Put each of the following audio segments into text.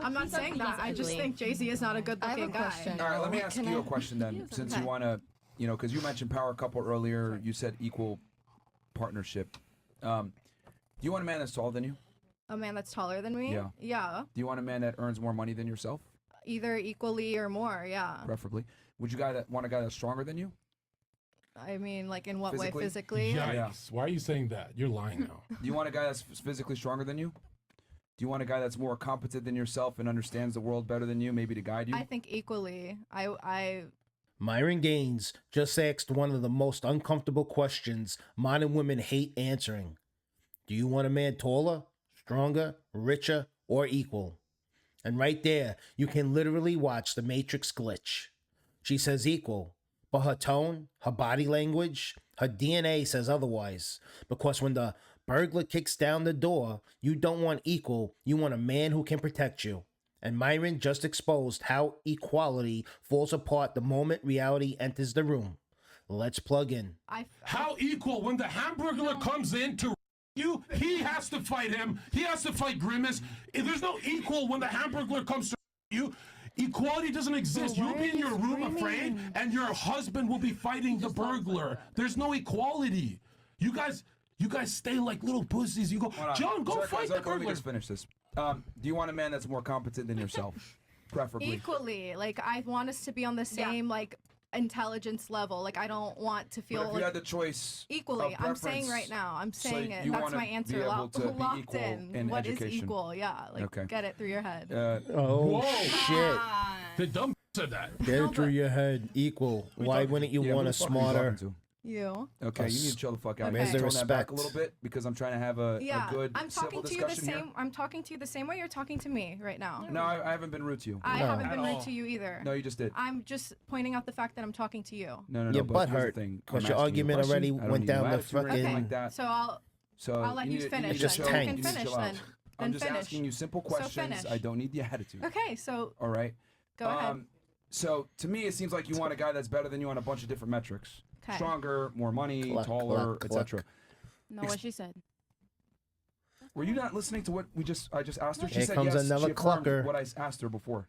I'm not saying that. I just think Jay-Z is not a good-looking guy. All right, let me ask you a question then, since you want to, because you mentioned power couple earlier. You said equal partnership. Do you want a man that's taller than you? A man that's taller than me? Yeah. Yeah. Do you want a man that earns more money than yourself? Either equally or more, yeah. Preferably. Would you want a guy that's stronger than you? I mean, like in what Physically? way physically? Yikes. Why are you saying that? You're lying now. Do you want a guy that's physically stronger than you? Do you want a guy that's more competent than yourself and understands the world better than you, maybe to guide you? I think equally. Myron Gaines just asked one of the most uncomfortable questions modern women hate answering. Do you want a man taller, stronger, richer, or equal? And right there, you can literally watch the Matrix glitch. She says equal, but her tone, her body language, her DNA says otherwise. Because when the burglar kicks down the door, you don't want equal, you want a man who can protect you. And Myron just exposed how equality falls apart the moment reality enters the room. Let's plug in. How equal when the Hamburglar comes in to you? He has to fight him. He has to fight Grimace. There's no equal when the Hamburglar comes to you. Equality doesn't exist. You'll be in your room afraid, and your husband will be fighting the burglar. There's no equality. You guys stay like little pussies. You go, John, go fight the burglar. Let me just finish this. Do you want a man that's more competent than yourself? Preferably. Equally. Like, I want us to be on the same, like, intelligence level. Like, I don't want to feel but if you had the choice equally. I'm saying right now. I'm saying it. That's my answer. Locked in. What education. is equal? Yeah. Like, get it through your head. Oh, shit. The dumb said that. Get it through your head. Equal. Why wouldn't you want a smarter? You. Okay, you need to chill the fuck out. Where's the Tone that back respect? a little bit because I'm trying to have a good I'm talking civil to you the discussion here. same. I'm talking to you the same way you're talking to me right now. No, I haven't been rude to you. I haven't been rude to you either. No, you just did. I'm just pointing out the fact that I'm talking to you. No. Your but butt here's the hurt thing. because I'm your asking you a argument already question. I don't went need down no the attitude or anything fucking. like that. So I'll let you finish. just then. tanked. You can finish then. I'm just finish. asking you simple questions. finish. I don't need the attitude. Okay, so All right. go ahead. So to me, it seems like you want a guy that's better than you on a bunch of different metrics. Okay. Stronger, more money, Cluck, taller, cluck, etc. No, what she said. Were you not listening to what I just asked her? She Here said comes yes. another She affirmed clucker. what I asked her before.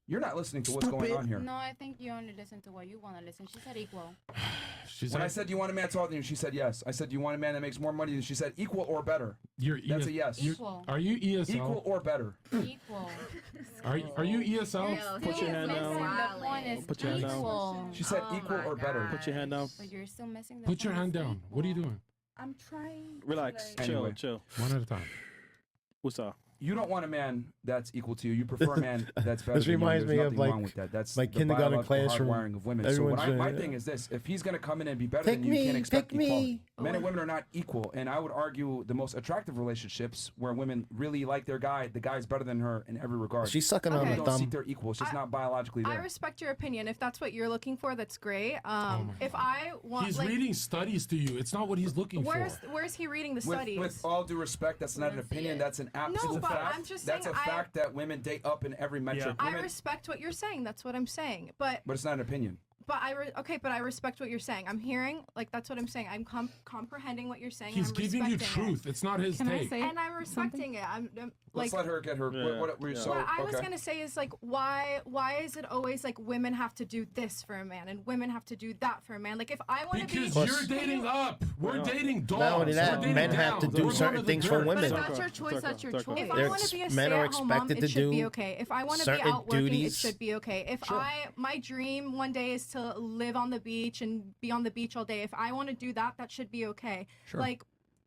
You're not listening to what's going on here. No, I think you only listen to what you want to listen. She said equal. When I said, do you want a man taller than you? She said yes. I said, do you want a man that makes more money than you? She said equal or better. That's a yes. Equal. Are you ESL? Equal or better. Equal. Are you ESL? Put your hand down. The point is Put your hand down. equal. She said equal or better. Put your hand down. But you're still missing the Put your point. hand down. What are you doing? I'm trying. Relax. to, like- Chill. Anyway. Chill. One at a time. What's up? You don't want a man that's equal to you. You prefer a man that's better This than you. reminds There's me of, nothing wrong like, with that. That's my the kindergarten biological classroom. hardwiring of women. So Everyone's my doing thing it. is this: if he's going to come in and be better Pick than you, you me, can't expect pick me. equality. Men and women are not equal, and I would argue the most attractive relationships where women really like their guy, the guy's better than her in every regard. She's sucking on Okay. the don't seek thumb. their equal. It's just not biologically I there. respect your opinion. If that's what you're looking for, that's great. my If I want, He's like, reading studies to you. It's not what he's looking for. where's he reading the studies? With all due respect, that's not an opinion. That's an absolute but fact. I'm just that's saying a fact that women date up in every metric. I Women, respect what you're saying. That's what I'm saying. But it's not an opinion. but I respect what you're saying. I'm hearing, like, that's what I'm saying. I'm comprehending what you're saying. He's and I'm giving you respecting truth. It's not his Can I take. say and I'm respecting it. I'm Let's like. let her get her. Yeah. What were you so? What I was okay. gonna say is, like, why is it always like women have to do this for a man and women have to do that for a man? Like, if I want to be, Because you're dating up. We're dating dogs. Not only that, We're dating men have to down. do We're certain going to the things for dirt. but women. if that's your choice, that's your choice. If They're I want to be a men are stay-at-home mom, expected it to should be do okay. If I want to be certain out working, it duties. should be okay. If my dream one day is to live on the beach and be on the beach all day, if I want to do that, that should be okay. Sure. Like,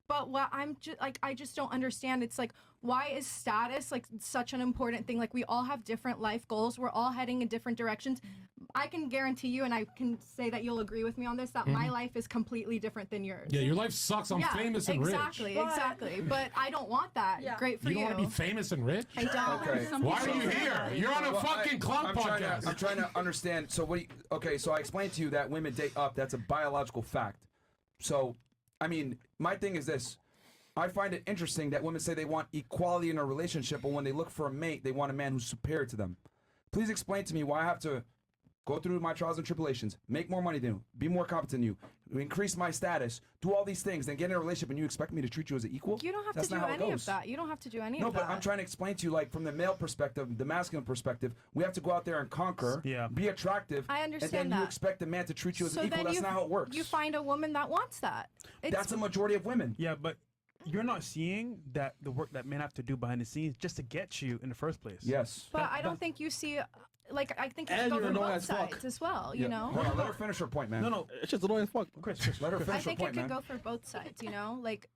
but what I'm just like, I just don't understand. It's like, why is status like such an important thing? Like, we all have different life goals. We're all heading in different directions. I can guarantee you, and I can say that you'll agree with me on this, that my life is completely different than yours. Yeah, your life sucks. I'm famous and exactly, rich. exactly. But I don't want that. Great for You you. don't want to be famous and rich? I don't. Okay. Why are you here? You're on a fucking clown podcast. I'm trying to understand. So so I explained to you that women date up. That's a biological fact. So, I mean, my thing is this. I find it interesting that women say they want equality in a relationship, but when they look for a mate, they want a man who's superior to them. Please explain to me why I have to go through my trials and tribulations, make more money than you, be more competent than you, increase my status, do all these things, then get in a relationship and you expect me to treat you as an equal? You don't have That's to do not how it any goes. of that. You don't have to do any No, of that. but I'm trying to explain to you, like, from the male perspective, the masculine perspective, we have to go out there and conquer, be attractive, I understand and then you that. expect a man to treat you as So an equal. then That's not how it works. You find a woman that wants that. That's a majority of women. Yeah, but you're not seeing that the work that men have to do behind the scenes just to get you in the first place. Yes. But I don't think you see, like, I think you And should go you're for annoying both as fuck. sides as well, you know? Hold on, let her finish her point, man. No, It's just annoying as fuck. Chris, Let her I finish her think it point, could man. go for both sides, you know? Like,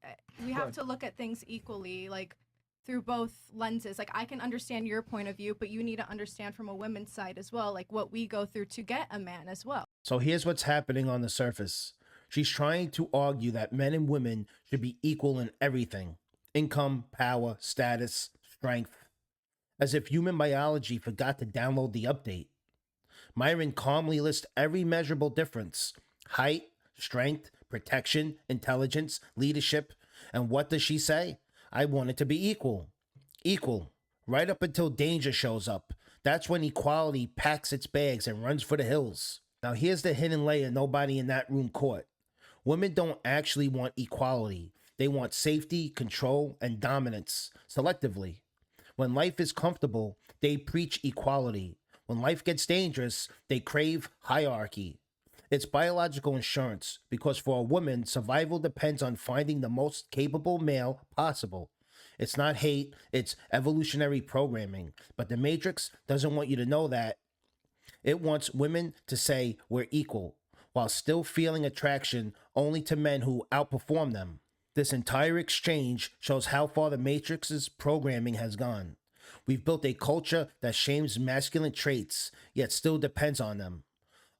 we have ahead. to look at things equally, like, through both lenses. Like, I can understand your point of view, but you need to understand from a woman's side as well, like, what we go through to get a man as well. So here's what's happening on the surface. She's trying to argue that men and women should be equal in everything: income, power, status, strength. As if human biology forgot to download the update. Myron calmly lists every measurable difference: height, strength, protection, intelligence, leadership. And what does she say? I want it to be equal. Equal. Right up until danger shows up. That's when equality packs its bags and runs for the hills. Now here's the hidden layer nobody in that room caught. Women don't actually want equality. They want safety, control, and dominance, selectively. When life is comfortable, they preach equality. When life gets dangerous, they crave hierarchy. It's biological insurance, because for a woman, survival depends on finding the most capable male possible. It's not hate, it's evolutionary programming. But the Matrix doesn't want you to know that. It wants women to say we're equal, while still feeling attraction only to men who outperform them. This entire exchange shows how far the Matrix's programming has gone. We've built a culture that shames masculine traits, yet still depends on them.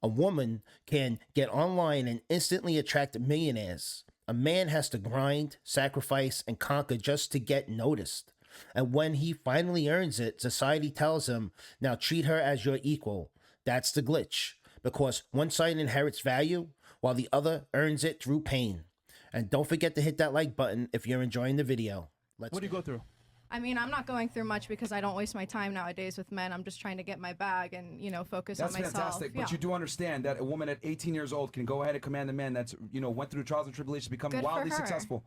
A woman can get online and instantly attract millionaires. A man has to grind, sacrifice, and conquer just to get noticed. And when he finally earns it, society tells him, now treat her as your equal. That's the glitch, because one side inherits value while the other earns it through pain. And don't forget to hit that like button if you're enjoying the video. what do you go through? I mean, I'm not going through much because I don't waste my time nowadays with men. I'm just trying to get my bag and, you know, focus That's on myself. fantastic, but Yeah. you do understand that a woman at 18 years old can go ahead and command a man that's, you know, went through trials and tribulations, become Good for wildly her. successful.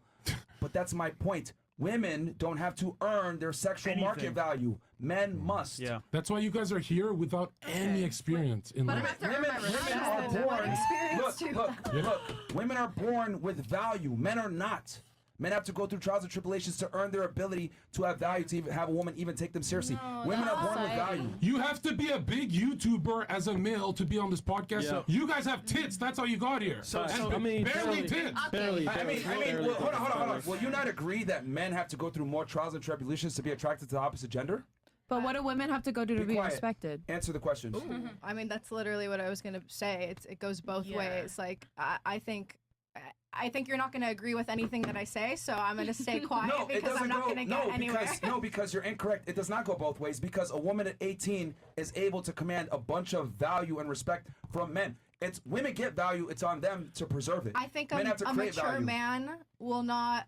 But that's my point. Women don't have to earn their sexual market Anything. value. Men must. Yeah. That's why you guys are here without any experience in But I life. have to earn Women, my women respect. are What born. experience do you have? Look. Women are born with value. Men are not. Men have to go through trials and tribulations to earn their ability to have value, to even have a woman even take them seriously. Women are born with value. You have to be a big YouTuber as a male to be on this podcast. Yeah. You guys have tits. That's how you got here. So- And I mean, barely tits. barely. I mean, well, hold on. Will you not agree that men have to go through more trials and tribulations to be attracted to the opposite gender? But what do women have to go do to be quiet. respected? Answer the question. I mean, that's literally what I was gonna say. It goes both ways. Like, I think you're not gonna agree with anything that I say, so I'm gonna stay quiet No, it because doesn't I'm not go. gonna get anywhere. Because you're incorrect. It does not go both ways. Because a woman at 18 is able to command a bunch of value and respect from men. It's women get value. It's on them to preserve it. I think men have to a create mature value. man will not,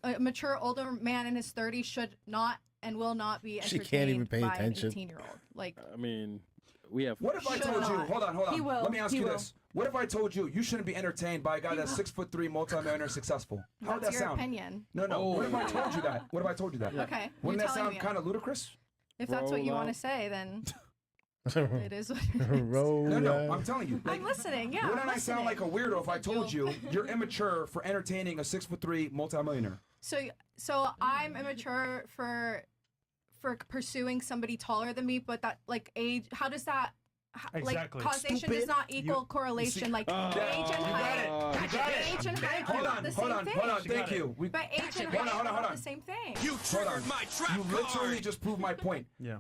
a mature older man in his 30s should not and will not be She entertained can't even pay by attention. an 18-year-old. Like, I mean, we have. What if I Should told you? not. Hold on. He will. Let me ask He you will. this. What if I told you you shouldn't be entertained by a guy that's 6'3", multi-millionaire, successful? How would that's that your sound? opinion. No. What if I told you that? What if I told you that? Okay, Wouldn't you're that telling sound me. kind of ludicrous? If that's what you Roll want to out. say, then it is what it is. Roll No. out. I'm telling you. I'm listening. Yeah, Wouldn't I'm I sound like listening. a weirdo if I told you you're immature for entertaining a 6'3" multi-millionaire? So I'm immature for pursuing somebody taller than me, but that, like, age. How does that? Exactly. Like, causation does not equal correlation. Like age and height. Age and height are not the same thing. Hold on. Thank you. But age and Hold on, height hold on, are hold not on. the same thing. Hold on. You literally just proved my point. Yeah.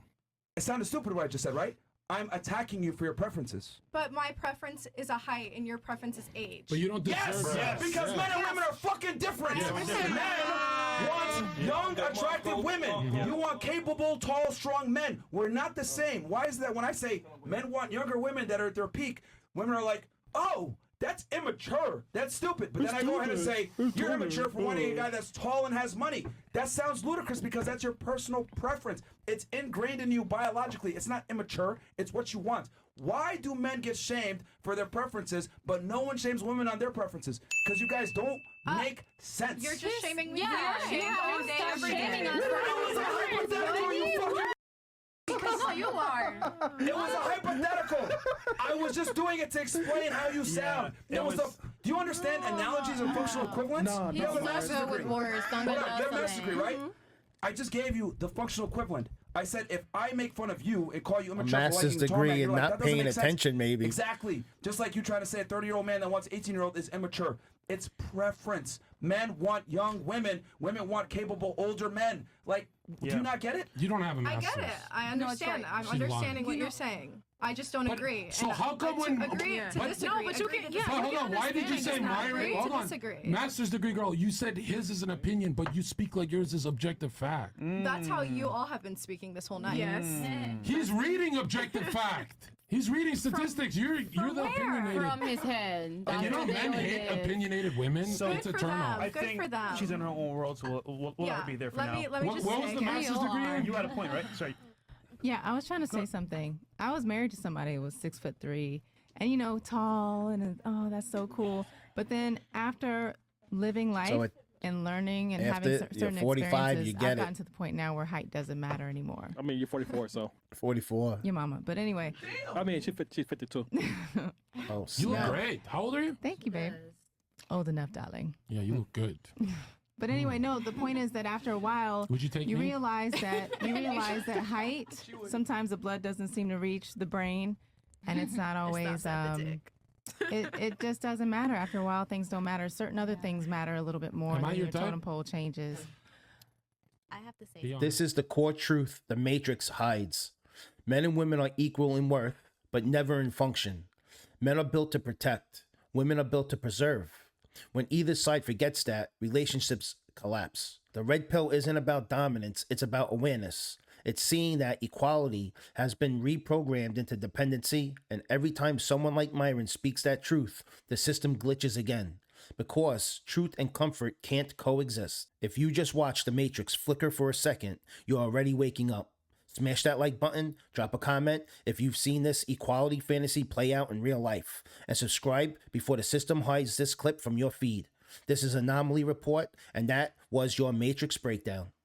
It sounded stupid what I just said, right? I'm attacking you for your preferences. But my preference is a height, and your preference is age. But you don't deserve that. Because men and women are fucking different. I understand. Men want young, attractive women. You want capable, tall, strong men. We're not the same. Why is that when I say men want younger women that are at their peak, women are like, oh, That's immature. That's stupid. But then I go ahead and say, you're immature for wanting a guy that's tall and has money. That sounds ludicrous because that's your personal preference. It's ingrained in you biologically. It's not immature. It's what you want. Why do men get shamed for their preferences, but no one shames women on their preferences? Because you guys don't make sense. You're just shaming me. Yeah, for your shame all day, stop every shaming day. us. It was a hypothetical, you fucking. No, you are. It was a hypothetical. I was just doing it to explain how you sound. it was- Do you understand analogies and functional equivalents? No, You have a He's master's so good with degree. words. Don't Hold get on, you have a master's degree, right? Mm-hmm. I just gave you the functional equivalent. I said if I make fun of you and call you A immature for master's liking tall men, degree you're and like, not that doesn't paying make sense. attention, maybe. Exactly. Just like you trying to say a 30-year-old man that wants an 18-year-old is immature. It's preference. Men want young women. Women want capable older men. Like, do Yeah. you not get it? You don't have a I master's. get it. I No, it's understand. right. I'm She's understanding lying. what you're saying. I just don't But- agree. so And how come when- agree to but- disagree? No, but you Agree can- to yeah, But disagree. hold on, why did you say Agree Myron? to Hold on. disagree. Master's degree girl, you said his is an opinion, but you speak like yours is objective fact. That's how you all have been speaking this whole night. Yes. He's reading objective fact. He's reading statistics. You're the opinionated. From his head. And That's you know what men they hate did. opinionated women. So- It's a Good for turn off. them. I Good think for them. she's in her own world, so we'll let her be there for let now. Me, let me What, just what say, was the can I- master's degree? You had a point, right? Sorry. Yeah, I was trying to say something. I was married to somebody who was 6'3", and tall, and that's so cool. But then after living life So it- and learning and after having you're certain 45, experiences, you get I've gotten it. to the point now where height doesn't matter anymore. I mean, you're 44, so 44. Your mama, but anyway, I mean, she's 52. Oh, You look snap. great. How old are you? thank you, babe. Old enough, darling. Yeah, you look good. But anyway, no. The point is that after a while, Would you take you me? realize that height sometimes the blood doesn't seem to reach the brain, and it's not always it just doesn't matter. After a while, things don't matter. Certain other things matter a little bit more. Am I Then your your type? totem pole changes. I have to say. Be honest. This is the core truth the Matrix hides. Men and women are equal in worth, but never in function. Men are built to protect. Women are built to preserve. When either side forgets that, relationships collapse. The red pill isn't about dominance, it's about awareness. It's seeing that equality has been reprogrammed into dependency, and every time someone like Myron speaks that truth, the system glitches again. Because truth and comfort can't coexist. If you just watch the Matrix flicker for a second, you're already waking up. Smash that like button, drop a comment if you've seen this equality fantasy play out in real life, and subscribe before the system hides this clip from your feed. This is Anomaly Report, and that was your Matrix Breakdown.